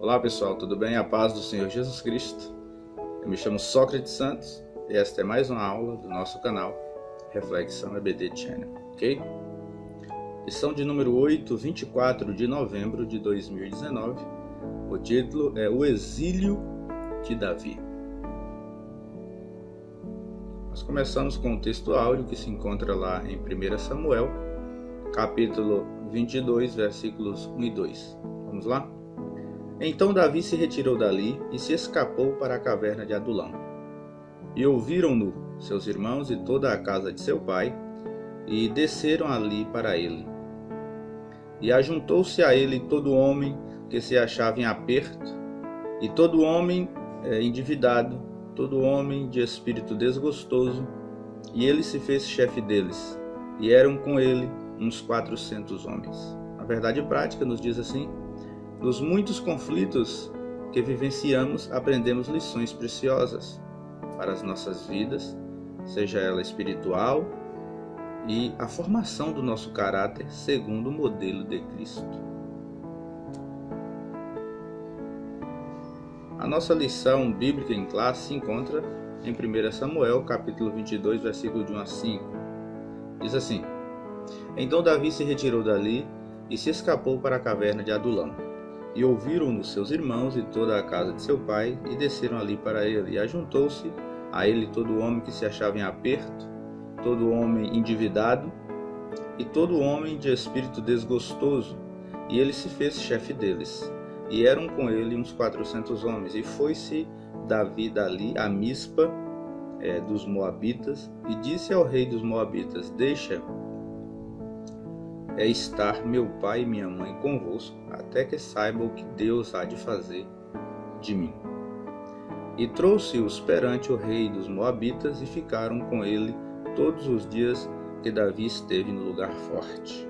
Olá pessoal, tudo bem? A paz do Senhor Jesus Cristo. Eu me chamo Sócrates Santos e esta é mais uma aula do nosso canal Reflexão EBD Channel, ok? Lição de número 8, 24 de novembro de 2019. O título é O Exílio de Davi. Nós começamos com o texto áudio que se encontra lá em 1 Samuel, capítulo 22, versículos 1 e 2. Vamos lá? Então Davi se retirou dali e se escapou para a caverna de Adulão. E ouviram-no seus irmãos e toda a casa de seu pai, e desceram ali para ele. E ajuntou-se a ele todo homem que se achava em aperto, e todo homem endividado, todo homem de espírito desgostoso, e ele se fez chefe deles, e eram com ele uns 400 homens. A verdade prática nos diz assim: nos muitos conflitos que vivenciamos, aprendemos lições preciosas para as nossas vidas, seja ela espiritual, e a formação do nosso caráter segundo o modelo de Cristo. A nossa lição bíblica em classe se encontra em 1 Samuel, capítulo 22, versículo de 1 a 5. Diz assim: Então Davi se retirou dali e se escapou para a caverna de Adulão. E ouviram-no seus irmãos e toda a casa de seu pai, e desceram ali para ele. E ajuntou-se a ele todo homem que se achava em aperto, todo homem endividado, e todo homem de espírito desgostoso. E ele se fez chefe deles. E eram com ele uns 400 homens. E foi-se Davi dali a Mispa dos Moabitas, e disse ao rei dos Moabitas: Deixa estar meu pai e minha mãe convosco, até que saiba o que Deus há de fazer de mim. E trouxe-os perante o rei dos Moabitas, e ficaram com ele todos os dias que Davi esteve no lugar forte.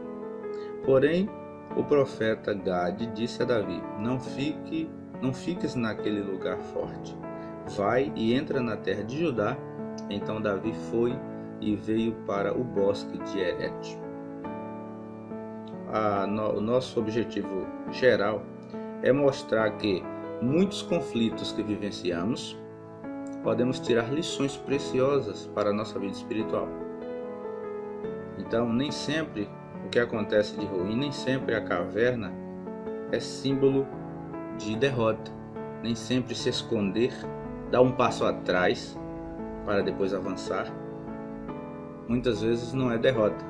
Porém, o profeta Gade disse a Davi: Não fiques naquele lugar forte. Vai e entra na terra de Judá. Então Davi foi e veio para o bosque de Herete. O nosso objetivo geral é mostrar que muitos conflitos que vivenciamos podemos tirar lições preciosas para a nossa vida espiritual. Então, nem sempre o que acontece de ruim, nem sempre a caverna é símbolo de derrota. Nem sempre se esconder, dar um passo atrás para depois avançar, muitas vezes não é derrota.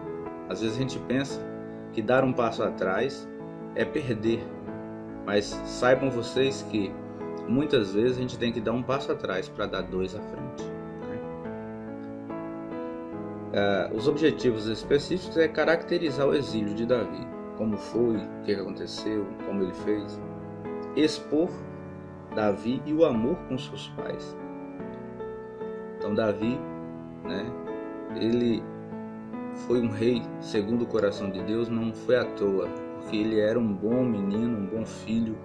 Às vezes a gente pensa que dar um passo atrás é perder, mas saibam vocês que muitas vezes a gente tem que dar um passo atrás para dar dois à frente. Os objetivos específicos é caracterizar o exílio de Davi, como foi, o que aconteceu, como ele fez, expor Davi e o amor com seus pais. Então Davi, ele foi um rei segundo o coração de Deus, não foi à toa, porque ele era um bom menino, um bom filho,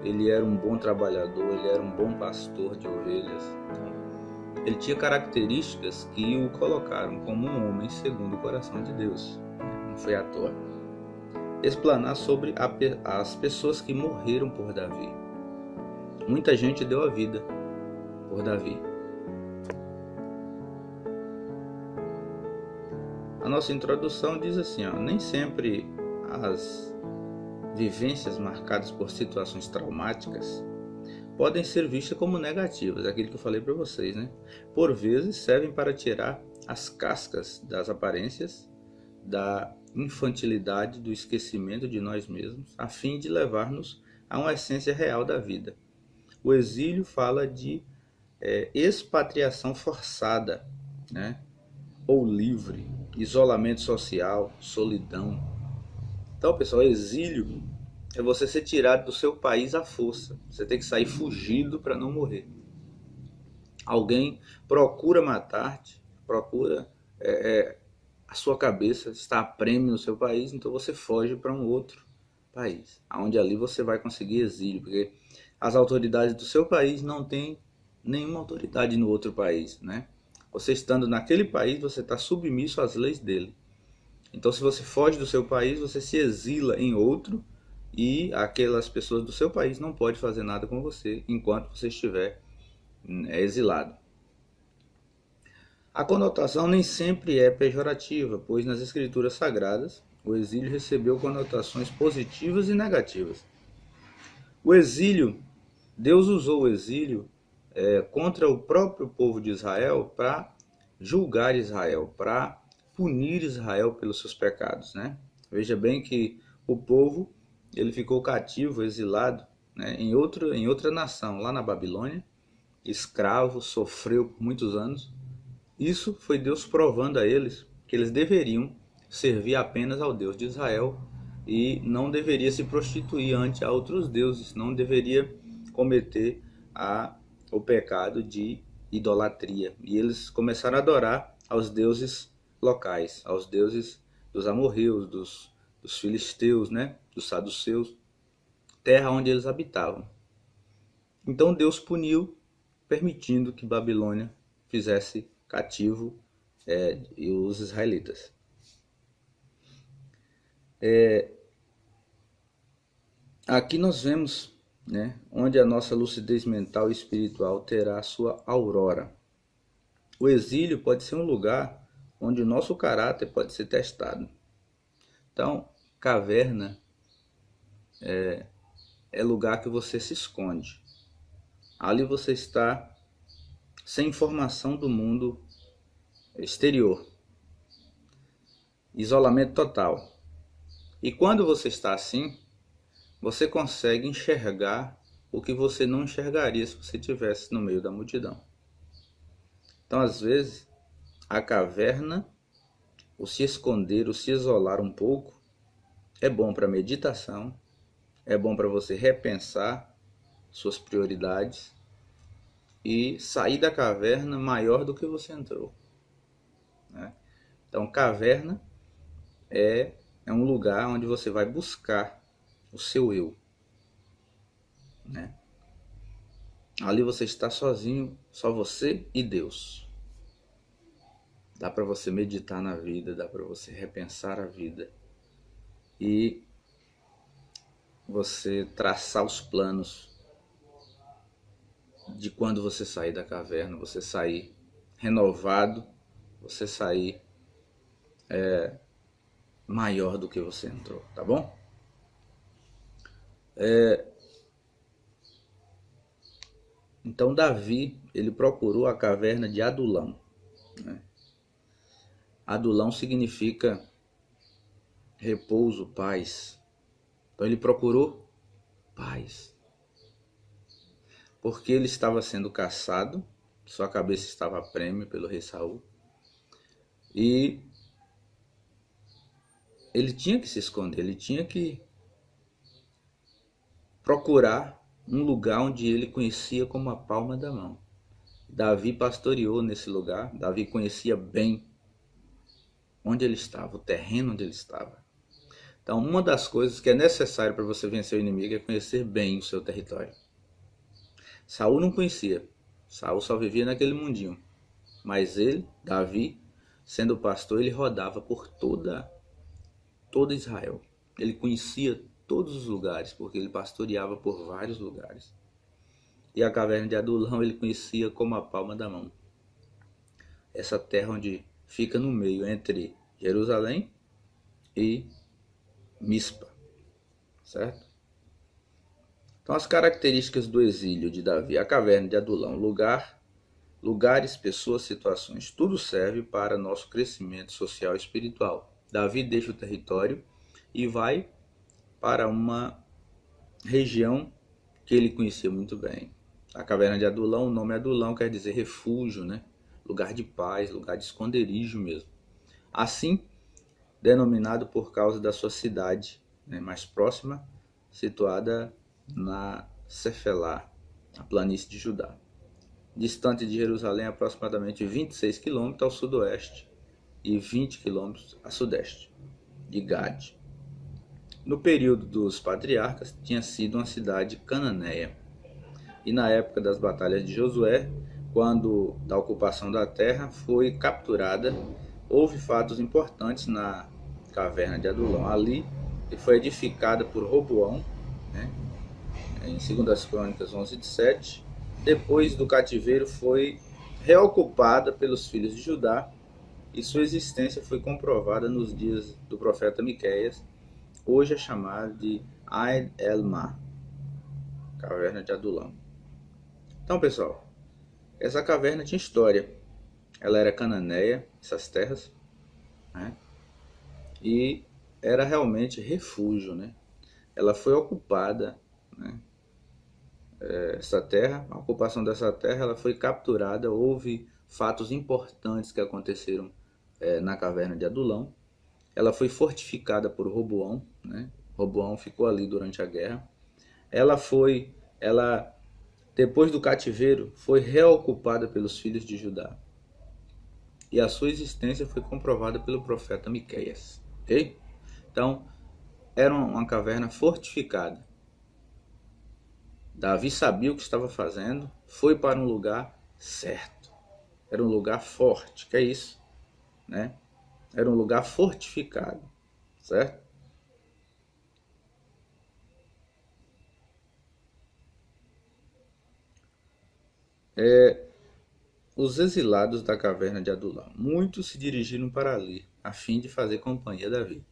ele era um bom trabalhador, ele era um bom pastor de ovelhas. Então, ele tinha características que o colocaram como um homem segundo o coração de Deus, não foi à toa. Explanar sobre as pessoas que morreram por Davi. Muita gente deu a vida por Davi. A nossa introdução diz assim: nem sempre as vivências marcadas por situações traumáticas podem ser vistas como negativas, aquilo que eu falei para vocês, Por vezes servem para tirar as cascas das aparências, da infantilidade, do esquecimento de nós mesmos, a fim de levar-nos a uma essência real da vida. O exílio fala de expatriação forçada, ou livre, isolamento social, solidão. Então, pessoal, exílio é você ser tirado do seu país à força. Você tem que sair fugido para não morrer. Alguém procura matar-te, procura a sua cabeça, está a prêmio no seu país, então você foge para um outro país, onde ali você vai conseguir exílio, porque as autoridades do seu país não têm nenhuma autoridade no outro país, Você estando naquele país, você está submisso às leis dele. Então, se você foge do seu país, você se exila em outro, e aquelas pessoas do seu país não podem fazer nada com você enquanto você estiver exilado. A conotação nem sempre é pejorativa, pois nas escrituras sagradas o exílio recebeu conotações positivas e negativas. O exílio, Deus usou o exílio contra o próprio povo de Israel para julgar Israel, para punir Israel pelos seus pecados, né? Veja bem que o povo ele ficou cativo, exilado, né, em outra nação, lá na Babilônia, escravo, sofreu por muitos anos. Isso foi Deus provando a eles que eles deveriam servir apenas ao Deus de Israel e não deveria se prostituir ante a outros deuses, não deveria cometer o pecado de idolatria. E eles começaram a adorar aos deuses locais, aos deuses dos amorreus, dos filisteus, né, dos saduceus, terra onde eles habitavam. Então Deus puniu, permitindo que Babilônia fizesse cativo e os israelitas. Aqui nós vemos, né, onde a nossa lucidez mental e espiritual terá a sua aurora. O exílio pode ser um lugar onde o nosso caráter pode ser testado. Então, caverna é lugar que você se esconde. Ali você está sem informação do mundo exterior. Isolamento total. E quando você está assim, você consegue enxergar o que você não enxergaria se você estivesse no meio da multidão. Então, às vezes, a caverna, o se esconder, o se isolar um pouco, é bom para meditação, é bom para você repensar suas prioridades e sair da caverna maior do que você entrou, né? Então, caverna é um lugar onde você vai buscar o seu eu, né? Ali você está sozinho, só você e Deus. Dá para você meditar na vida, dá para você repensar a vida e você traçar os planos de quando você sair da caverna, você sair renovado, você sair maior do que você entrou, tá bom? Então Davi, ele procurou a caverna de Adulão, né? Adulão significa repouso, paz. Então ele procurou paz. Porque ele estava sendo caçado, sua cabeça estava a prêmio pelo rei Saul. E ele tinha que se esconder, ele tinha que procurar um lugar onde ele conhecia como a palma da mão. Davi pastoreou nesse lugar, Davi conhecia bem onde ele estava, o terreno onde ele estava. Então, uma das coisas que é necessário para você vencer o inimigo é conhecer bem o seu território. Saul não conhecia, Saul só vivia naquele mundinho. Mas ele, Davi, sendo pastor, ele rodava por toda Israel. Ele conhecia todos os lugares, porque ele pastoreava por vários lugares. E a caverna de Adulão ele conhecia como a palma da mão. Essa terra onde fica no meio entre Jerusalém e Mispa, certo? Então as características do exílio de Davi, a caverna de Adulão, lugares, pessoas, situações, tudo serve para nosso crescimento social e espiritual. Davi deixa o território e vai para uma região que ele conhecia muito bem. A caverna de Adulão, o nome Adulão quer dizer refúgio, né? Lugar de paz, lugar de esconderijo mesmo. Assim, denominado por causa da sua cidade, né, mais próxima, situada na Cefelá, a planície de Judá. Distante de Jerusalém aproximadamente 26 km ao sudoeste e 20 km a sudeste de Gade. No período dos patriarcas, tinha sido uma cidade cananeia. E na época das batalhas de Josué, quando da ocupação da terra foi capturada, houve fatos importantes na caverna de Adulão. Ali que foi edificada por Roboão, né, em 2 Crônicas 11:7. Depois do cativeiro foi reocupada pelos filhos de Judá e sua existência foi comprovada nos dias do profeta Miqueias. Hoje é chamada de Ain el-Ma, caverna de Adulão. Então, pessoal, essa caverna tinha história. Ela era cananeia, essas terras, né? E era realmente refúgio, né? Ela foi ocupada, né? Essa terra, a ocupação dessa terra, ela foi capturada. Houve fatos importantes que aconteceram na caverna de Adulão. Ela foi fortificada por Roboão, né? Roboão ficou ali durante a guerra. Ela depois do cativeiro, foi reocupada pelos filhos de Judá. E a sua existência foi comprovada pelo profeta Miqueias. Ok? Então, era uma caverna fortificada. Davi sabia o que estava fazendo, foi para um lugar certo. Era um lugar forte, que é isso, né? Era um lugar fortificado, certo? Os exilados da caverna de Adulão. Muitos se dirigiram para ali, a fim de fazer companhia a Davi.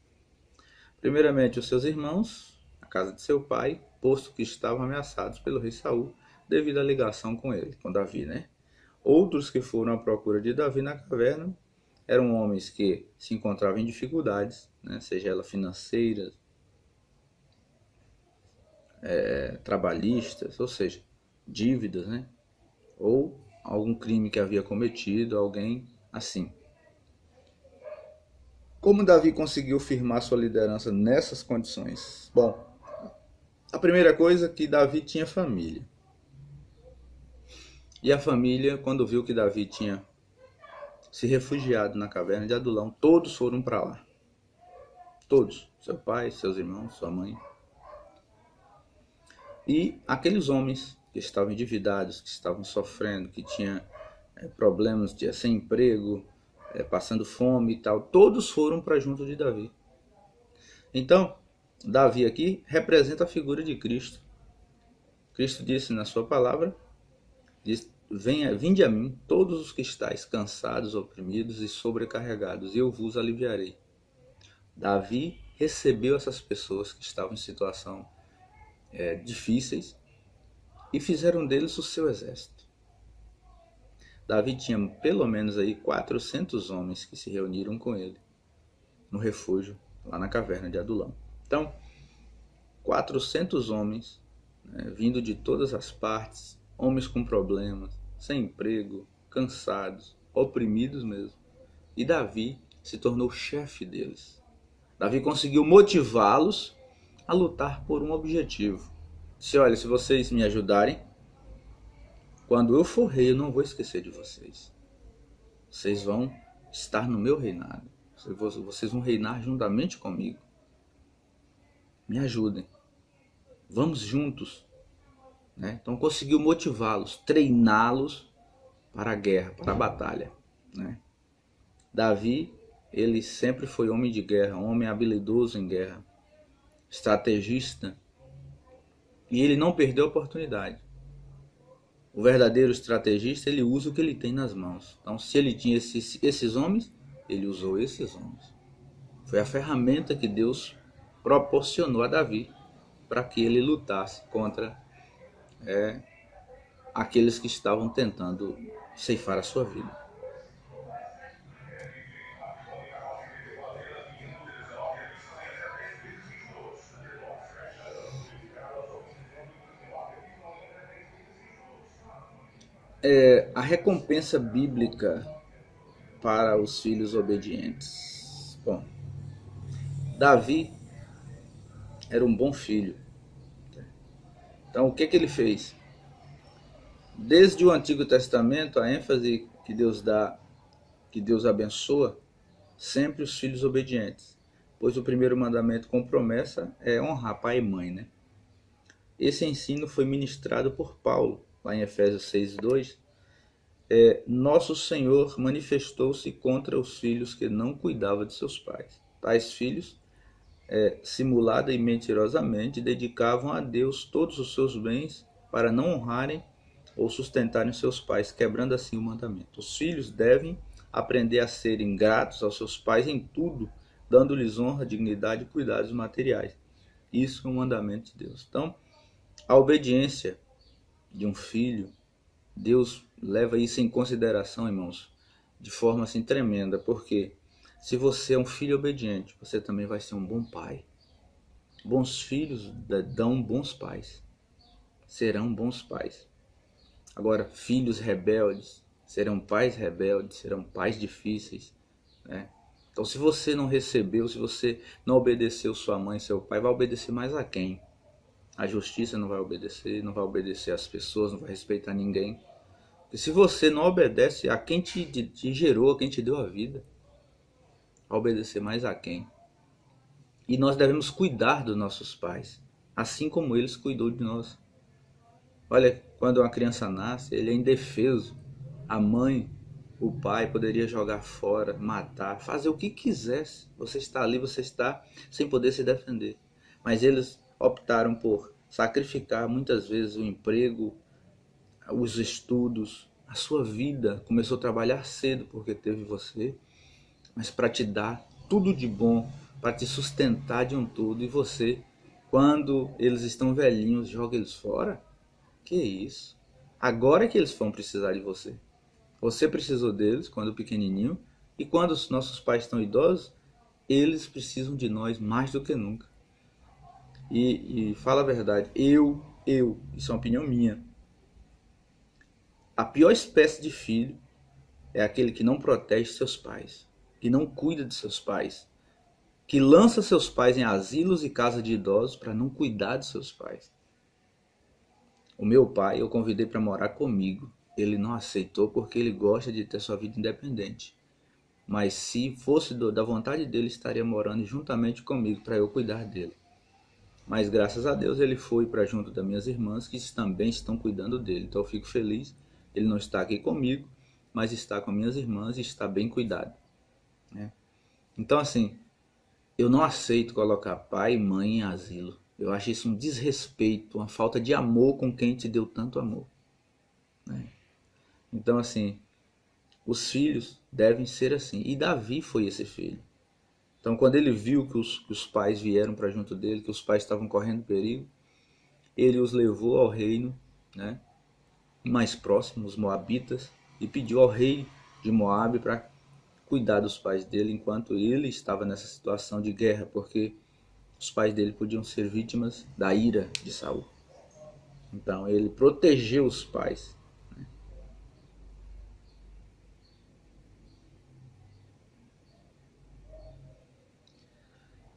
Primeiramente, os seus irmãos, a casa de seu pai, posto que estavam ameaçados pelo rei Saul, devido à ligação com ele, com Davi, né? Outros que foram à procura de Davi na caverna eram homens que se encontravam em dificuldades, né? Seja ela financeiras, trabalhistas, ou seja, dívidas, né? Ou algum crime que havia cometido, alguém assim. Como Davi conseguiu firmar sua liderança nessas condições? Bom, a primeira coisa é que Davi tinha família. E a família, quando viu que Davi tinha se refugiado na caverna de Adulão, todos foram para lá. Todos. Seu pai, seus irmãos, sua mãe. E aqueles homens que estavam endividados, que estavam sofrendo, que tinham problemas de sem emprego, passando fome e tal, todos foram para junto de Davi. Então, Davi aqui representa a figura de Cristo. Cristo disse na sua palavra, diz: vinde a mim todos os que estáis cansados, oprimidos e sobrecarregados, e eu vos aliviarei. Davi recebeu essas pessoas que estavam em situação difíceis e fizeram deles o seu exército. Davi tinha pelo menos aí 400 homens que se reuniram com ele no refúgio, lá na caverna de Adulão. Então, 400 homens, né, vindo de todas as partes, homens com problemas, sem emprego, cansados, oprimidos mesmo. E Davi se tornou chefe deles. Davi conseguiu motivá-los a lutar por um objetivo. Disse: olha, se vocês me ajudarem, quando eu for rei, eu não vou esquecer de vocês. Vocês vão estar no meu reinado. Vocês vão reinar juntamente comigo. Me ajudem. Vamos juntos. Né? Então conseguiu motivá-los, treiná-los para a guerra, para a batalha. Né? Davi, ele sempre foi homem de guerra, homem habilidoso em guerra, estrategista. E ele não perdeu a oportunidade. O verdadeiro estrategista, ele usa o que ele tem nas mãos. Então, se ele tinha esses homens, ele usou esses homens. Foi a ferramenta que Deus proporcionou a Davi para que ele lutasse contra aqueles que estavam tentando ceifar a sua vida. A recompensa bíblica para os filhos obedientes. Bom, Davi era um bom filho. Então, o que ele fez? Desde o Antigo Testamento, a ênfase que Deus dá, que Deus abençoa, sempre os filhos obedientes. Pois o primeiro mandamento com promessa é honrar pai e mãe, né? Esse ensino foi ministrado por Paulo, lá em Efésios 6:2. Nosso Senhor manifestou-se contra os filhos que não cuidavam de seus pais. Tais filhos simulada e mentirosamente, dedicavam a Deus todos os seus bens para não honrarem ou sustentarem seus pais, quebrando assim o mandamento. Os filhos devem aprender a serem gratos aos seus pais em tudo, dando-lhes honra, dignidade e cuidados materiais. Isso é um mandamento de Deus. Então, a obediência de um filho, Deus leva isso em consideração, irmãos, de forma assim tremenda, porque se você é um filho obediente, você também vai ser um bom pai. Bons filhos dão bons pais, serão bons pais. Agora, filhos rebeldes serão pais difíceis, né? Então, se você não recebeu, se você não obedeceu sua mãe, seu pai, vai obedecer mais a quem? A justiça não vai obedecer às pessoas, não vai respeitar ninguém. E se você não obedece a quem te gerou, a quem te deu a vida, vai obedecer mais a quem? E nós devemos cuidar dos nossos pais, assim como eles cuidou de nós. Olha, quando uma criança nasce, ele é indefeso. A mãe, o pai poderia jogar fora, matar, fazer o que quisesse. Você está ali, você está sem poder se defender. Mas eles optaram por sacrificar muitas vezes o emprego, os estudos, a sua vida. Começou a trabalhar cedo porque teve você, mas para te dar tudo de bom, para te sustentar de um todo. E você, quando eles estão velhinhos, joga eles fora? Que isso? Agora é que eles vão precisar de você. Você precisou deles quando pequenininho, e quando os nossos pais estão idosos, eles precisam de nós mais do que nunca. E fala a verdade, isso é uma opinião minha, a pior espécie de filho é aquele que não protege seus pais, que não cuida de seus pais, que lança seus pais em asilos e casas de idosos para não cuidar de seus pais. O meu pai eu convidei para morar comigo. Ele não aceitou porque ele gosta de ter sua vida independente. Mas se fosse da vontade dele, estaria morando juntamente comigo para eu cuidar dele. Mas graças a Deus ele foi para junto das minhas irmãs que também estão cuidando dele. Então eu fico feliz. Ele não está aqui comigo, mas está com minhas irmãs e está bem cuidado, né? Então assim, eu não aceito colocar pai e mãe em asilo. Eu acho isso um desrespeito, uma falta de amor com quem te deu tanto amor, né? Então assim, os filhos devem ser assim. E Davi foi esse filho. Então quando ele viu que os pais vieram para junto dele, que os pais estavam correndo perigo, ele os levou ao reino, né, mais próximo, os moabitas, e pediu ao rei de Moabe para cuidar dos pais dele enquanto ele estava nessa situação de guerra, porque os pais dele podiam ser vítimas da ira de Saul. Então ele protegeu os pais.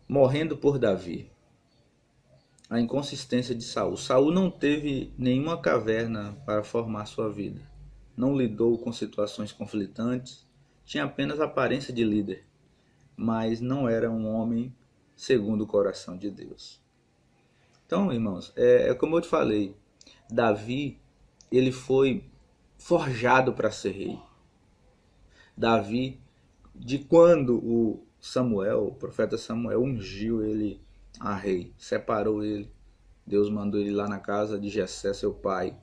Morrendo por Davi. A inconsistência de Saul. Saul não teve nenhuma caverna para formar sua vida. Não lidou com situações conflitantes. Tinha apenas a aparência de líder, mas não era um homem segundo o coração de Deus. Então, irmãos, como eu te falei, Davi, ele foi forjado para ser rei. Davi, de quando o profeta Samuel, ungiu ele a rei, separou ele, Deus mandou ele lá na casa de Jessé, seu pai,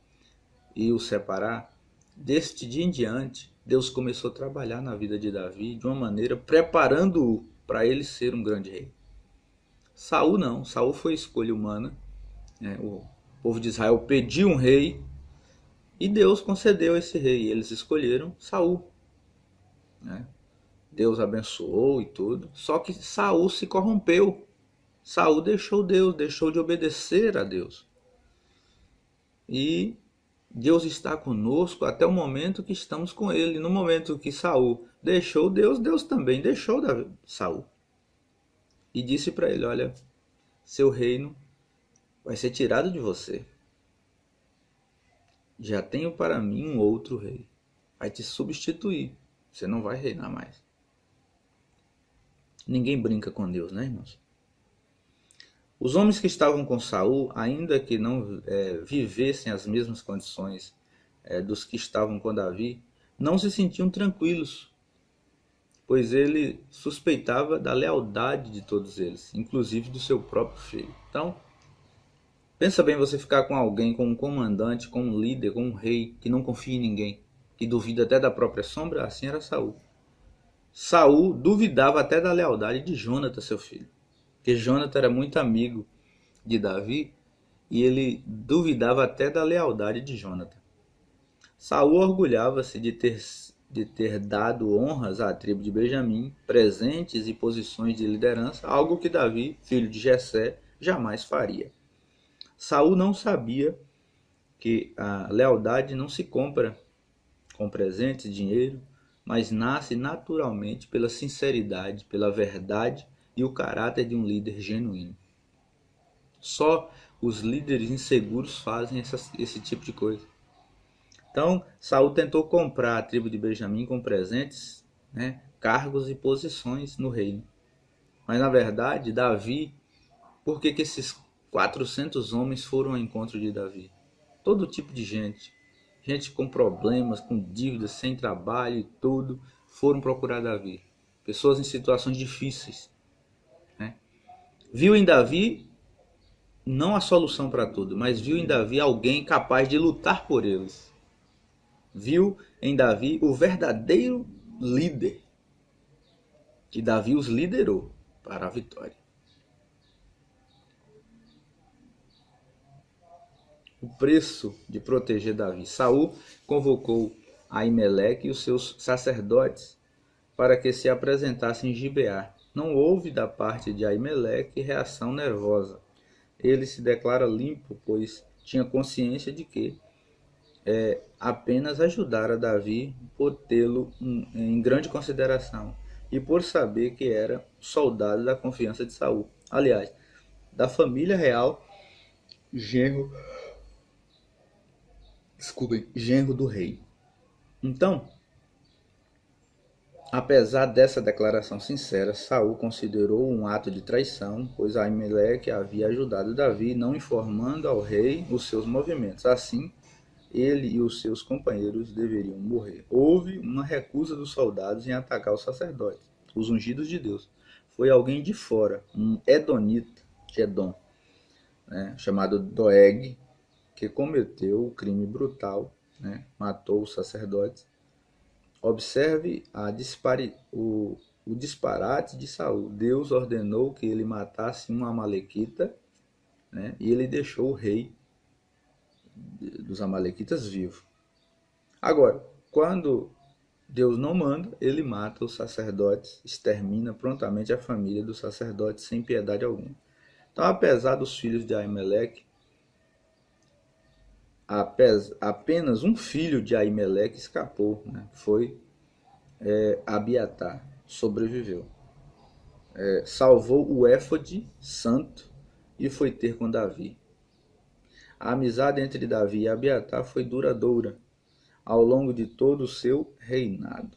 e o separar. Deste dia em diante, Deus começou a trabalhar na vida de Davi de uma maneira preparando-o para ele ser um grande rei. Saul não, Saul foi escolha humana, né? O povo de Israel pediu um rei e Deus concedeu esse rei. Eles escolheram Saul, né? Deus abençoou e tudo, só que Saul se corrompeu. Saul deixou Deus, deixou de obedecer a Deus. E Deus está conosco até o momento que estamos com ele. No momento que Saul deixou Deus, Deus também deixou Saul. E disse para ele, olha, seu reino vai ser tirado de você. Já tenho para mim um outro rei. Vai te substituir. Você não vai reinar mais. Ninguém brinca com Deus, né, irmãos? Os homens que estavam com Saul, ainda que não vivessem as mesmas condições dos que estavam com Davi, não se sentiam tranquilos, pois ele suspeitava da lealdade de todos eles, inclusive do seu próprio filho. Então, pensa bem você ficar com alguém, com um comandante, com um líder, com um rei, que não confia em ninguém, que duvida até da própria sombra. Assim era Saul. Saul duvidava até da lealdade de Jonathan, seu filho, porque Jonathan era muito amigo de Davi e ele duvidava até da lealdade de Jonathan. Saul orgulhava-se de ter dado honras à tribo de Benjamim, presentes e posições de liderança, algo que Davi, filho de Jessé, jamais faria. Saul não sabia que a lealdade não se compra com presentes, dinheiro, mas nasce naturalmente pela sinceridade, pela verdade e o caráter de um líder genuíno. Só os líderes inseguros fazem esse tipo de coisa. Então, Saul tentou comprar a tribo de Benjamim com presentes, cargos e posições no reino. Mas, na verdade, Davi, por que esses 400 homens foram ao encontro de Davi? Todo tipo de gente. Gente com problemas, com dívidas, sem trabalho e tudo, foram procurar Davi. Pessoas em situações difíceis. Viu em Davi não a solução para tudo, mas viu em Davi alguém capaz de lutar por eles. Viu em Davi o verdadeiro líder. Que Davi os liderou para a vitória. O preço de proteger Davi. Saul convocou Aimeleque e os seus sacerdotes para que se apresentassem em Gibeá. Não houve da parte de Aimeleque reação nervosa. Ele se declara limpo, pois tinha consciência de que apenas ajudara Davi por tê-lo em grande consideração e por saber que era soldado da confiança de Saul. Aliás, da família real, genro do rei. Então, apesar dessa declaração sincera, Saul considerou um ato de traição, pois Aimeleque havia ajudado Davi, não informando ao rei os seus movimentos. Assim, ele e os seus companheiros deveriam morrer. Houve uma recusa dos soldados em atacar os sacerdotes, os ungidos de Deus. Foi alguém de fora, um edonita de Edom, chamado Doeg, que cometeu o crime brutal, matou os sacerdotes. Observe o disparate de Saul. Deus ordenou que ele matasse um amalequita, e ele deixou o rei dos amalequitas vivo. Agora, quando Deus não manda, ele mata os sacerdotes, extermina prontamente a família dos sacerdotes sem piedade alguma. Então, apesar dos filhos de Aimeleque, apenas um filho de Aimeleque escapou, foi Abiatar, sobreviveu. Salvou o éfode santo e foi ter com Davi. A amizade entre Davi e Abiatar foi duradoura ao longo de todo o seu reinado.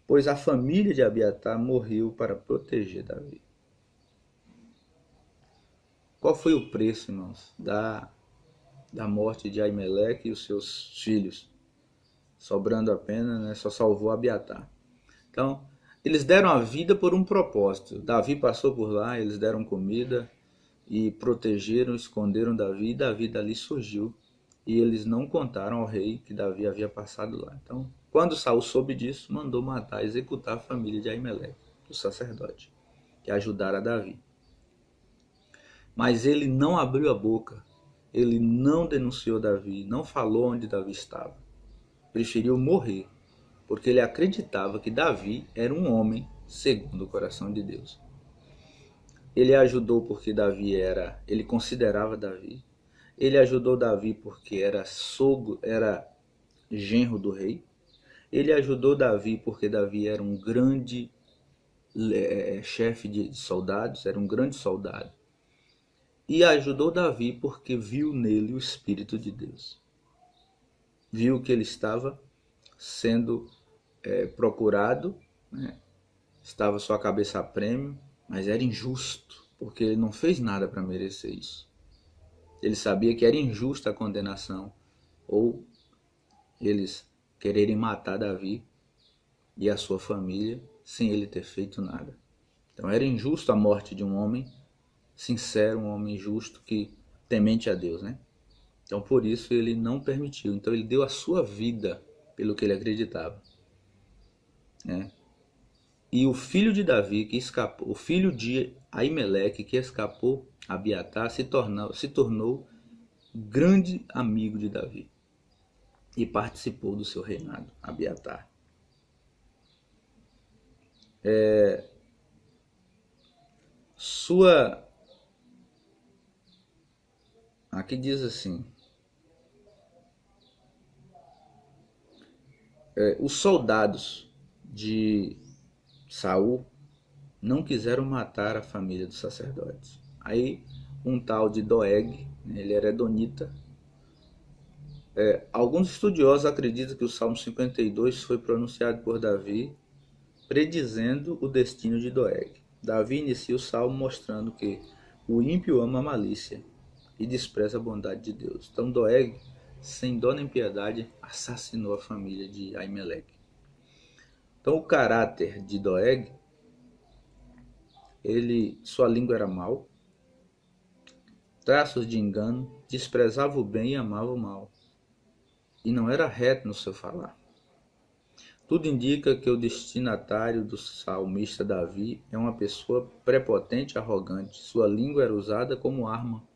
Pois a família de Abiatar morreu para proteger Davi. Qual foi o preço, irmãos, da morte de Aimeleque e os seus filhos? Sobrando apenas, só salvou Abiatar. Então, eles deram a vida por um propósito. Davi passou por lá, eles deram comida e protegeram, esconderam Davi, e Davi dali surgiu. E eles não contaram ao rei que Davi havia passado lá. Então, quando Saul soube disso, mandou matar, executar a família de Aimeleque, o sacerdote, que ajudara Davi. Mas ele não abriu a boca, ele não denunciou Davi, não falou onde Davi estava. Preferiu morrer, porque ele acreditava que Davi era um homem segundo o coração de Deus. Ele ajudou porque ele considerava Davi. Ele ajudou Davi porque era genro do rei. Ele ajudou Davi porque Davi era um grande chefe de soldados, era um grande soldado. E ajudou Davi porque viu nele o Espírito de Deus. Viu que ele estava sendo procurado, estava sua cabeça a prêmio, mas era injusto, porque ele não fez nada para merecer isso. Ele sabia que era injusta a condenação, ou eles quererem matar Davi e a sua família sem ele ter feito nada. Então era injusto a morte de um homem sincero, um homem justo que temente a Deus, né? Então por isso ele não permitiu. Então ele deu a sua vida pelo que ele acreditava, né? E o filho de Davi que escapou, o filho de Aimeleque que escapou, Abiatar, se tornou grande amigo de Davi e participou do seu reinado, Abiatar. Aqui diz assim, os soldados de Saul não quiseram matar a família dos sacerdotes. Aí um tal de Doeg, ele era edonita. Alguns estudiosos acreditam que o Salmo 52 foi pronunciado por Davi, predizendo o destino de Doeg. Davi inicia o salmo mostrando que o ímpio ama a malícia e despreza a bondade de Deus. Então Doeg, sem dó nem piedade, assassinou a família de Aimeleque. Então o caráter de Doeg, sua língua era mau, traços de engano, desprezava o bem e amava o mal, e não era reto no seu falar. Tudo indica que o destinatário do salmista Davi é uma pessoa prepotente e arrogante. Sua língua era usada como arma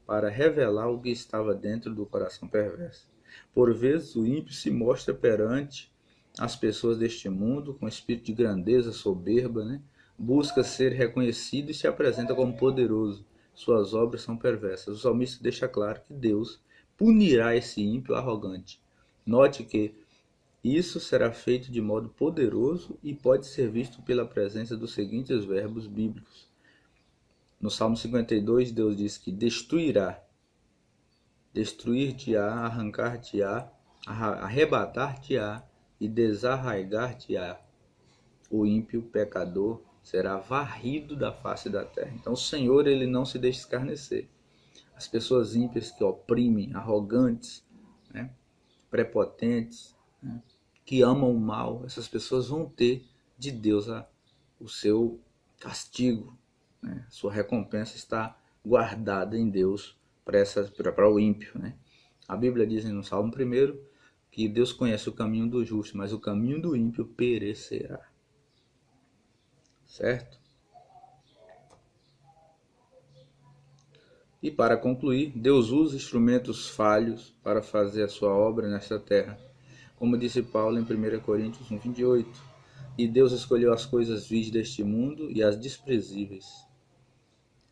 para revelar o que estava dentro do coração perverso. Por vezes o ímpio se mostra perante as pessoas deste mundo com espírito de grandeza, soberba, né? Busca ser reconhecido e se apresenta como poderoso. Suas obras são perversas. O salmista deixa claro que Deus punirá esse ímpio arrogante. Note que isso será feito de modo poderoso e pode ser visto pela presença dos seguintes verbos bíblicos. No Salmo 52, Deus diz que destruirá, destruir-te-á, arrancar-te-á, arrebatar-te-á e desarraigar-te-á. O ímpio pecador será varrido da face da terra. Então o Senhor, ele não se deixa escarnecer. As pessoas ímpias que oprimem, arrogantes, né, prepotentes, né, que amam o mal, essas pessoas vão ter de Deus o seu castigo, né? Sua recompensa está guardada em Deus para o ímpio, né? A Bíblia diz no Salmo 1 que Deus conhece o caminho do justo, mas o caminho do ímpio perecerá. Certo? E para concluir, Deus usa instrumentos falhos para fazer a sua obra nesta terra. Como disse Paulo em 1 Coríntios 1:28, e Deus escolheu as coisas vis deste mundo e as desprezíveis,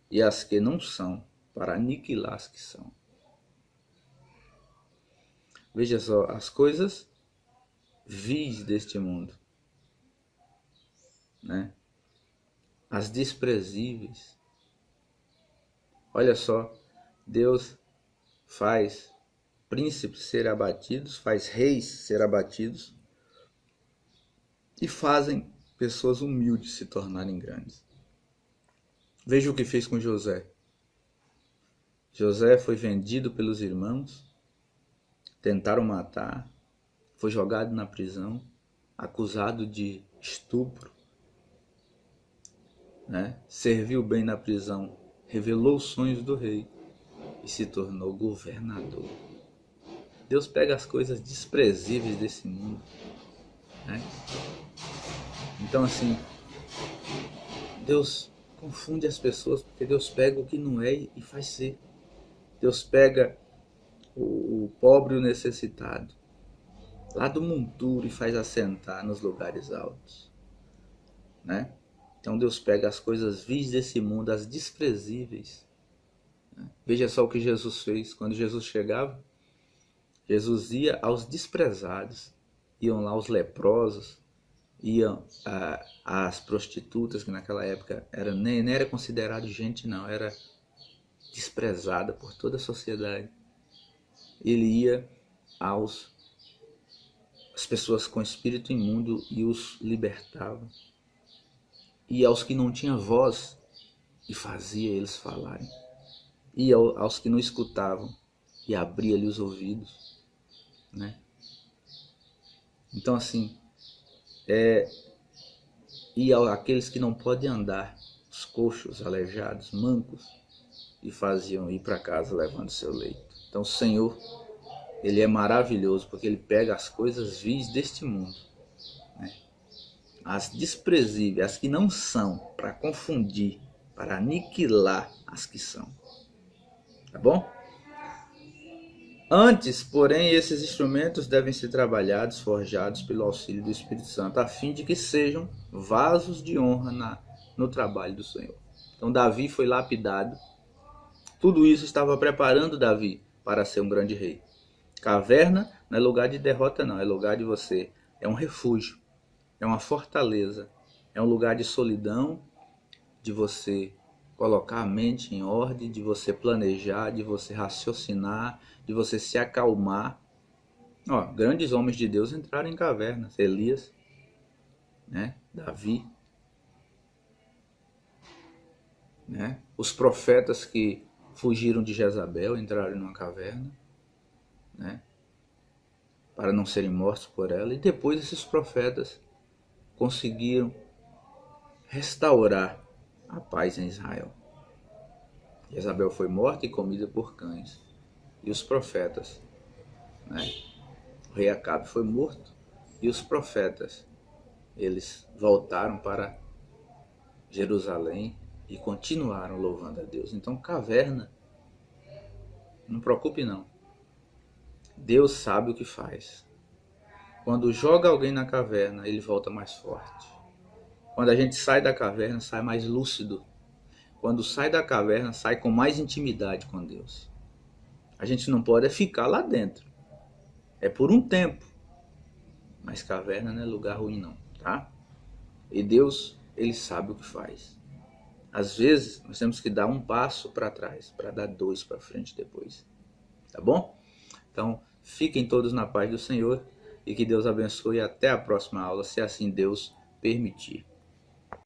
e as que não são, para aniquilar as que são. Veja só, as coisas vis deste mundo, né? As desprezíveis. Olha só, Deus faz príncipes ser abatidos, faz reis ser abatidos e fazem pessoas humildes se tornarem grandes. Veja o que fez com José. José foi vendido pelos irmãos, tentaram matar, foi jogado na prisão, acusado de estupro, né? Serviu bem na prisão, revelou os sonhos do rei e se tornou governador. Deus pega as coisas desprezíveis desse mundo, né? Então assim, Deus confunde as pessoas, porque Deus pega o que não é e faz ser. Deus pega o pobre e o necessitado lá do monturo e faz assentar nos lugares altos, né? Então Deus pega as coisas vis desse mundo, as desprezíveis, né? Veja só o que Jesus fez. Quando Jesus chegava, Jesus ia aos desprezados, iam lá os leprosos, iam as prostitutas, que naquela época nem era considerado gente, não, era desprezada por toda a sociedade. Ele ia às pessoas com espírito imundo e os libertava. E aos que não tinham voz e fazia eles falarem. E aos que não escutavam e abria-lhe os ouvidos, né? Então assim, e aqueles que não podem andar, os coxos, aleijados, mancos, e faziam ir para casa levando seu leito. Então o Senhor, Ele é maravilhoso, porque Ele pega as coisas vis deste mundo, né? As desprezíveis, as que não são, para confundir, para aniquilar as que são. Tá bom? Antes, porém, esses instrumentos devem ser trabalhados, forjados pelo auxílio do Espírito Santo, a fim de que sejam vasos de honra no trabalho do Senhor. Então Davi foi lapidado. Tudo isso estava preparando Davi para ser um grande rei. Caverna não é lugar de derrota, não. É lugar de você. É um refúgio. É uma fortaleza. É um lugar de solidão, de você colocar a mente em ordem, de você planejar, de você raciocinar, de você se acalmar. Grandes homens de Deus entraram em cavernas. Elias, né? Davi, né? Os profetas que fugiram de Jezabel entraram numa caverna, né? Para não serem mortos por ela. E depois esses profetas conseguiram restaurar a paz em Israel. Jezabel foi morta e comida por cães. E os profetas, né? O rei Acabe foi morto e os profetas, eles voltaram para Jerusalém e continuaram louvando a Deus. Então, caverna, não preocupe não. Deus sabe o que faz. Quando joga alguém na caverna, ele volta mais forte. Quando a gente sai da caverna, sai mais lúcido. Quando sai da caverna, sai com mais intimidade com Deus. A gente não pode ficar lá dentro. É por um tempo. Mas caverna não é lugar ruim não, tá? E Deus, Ele sabe o que faz. Às vezes, nós temos que dar um passo para trás, para dar dois para frente depois. Tá bom? Então, fiquem todos na paz do Senhor e que Deus abençoe. Até a próxima aula, se assim Deus permitir.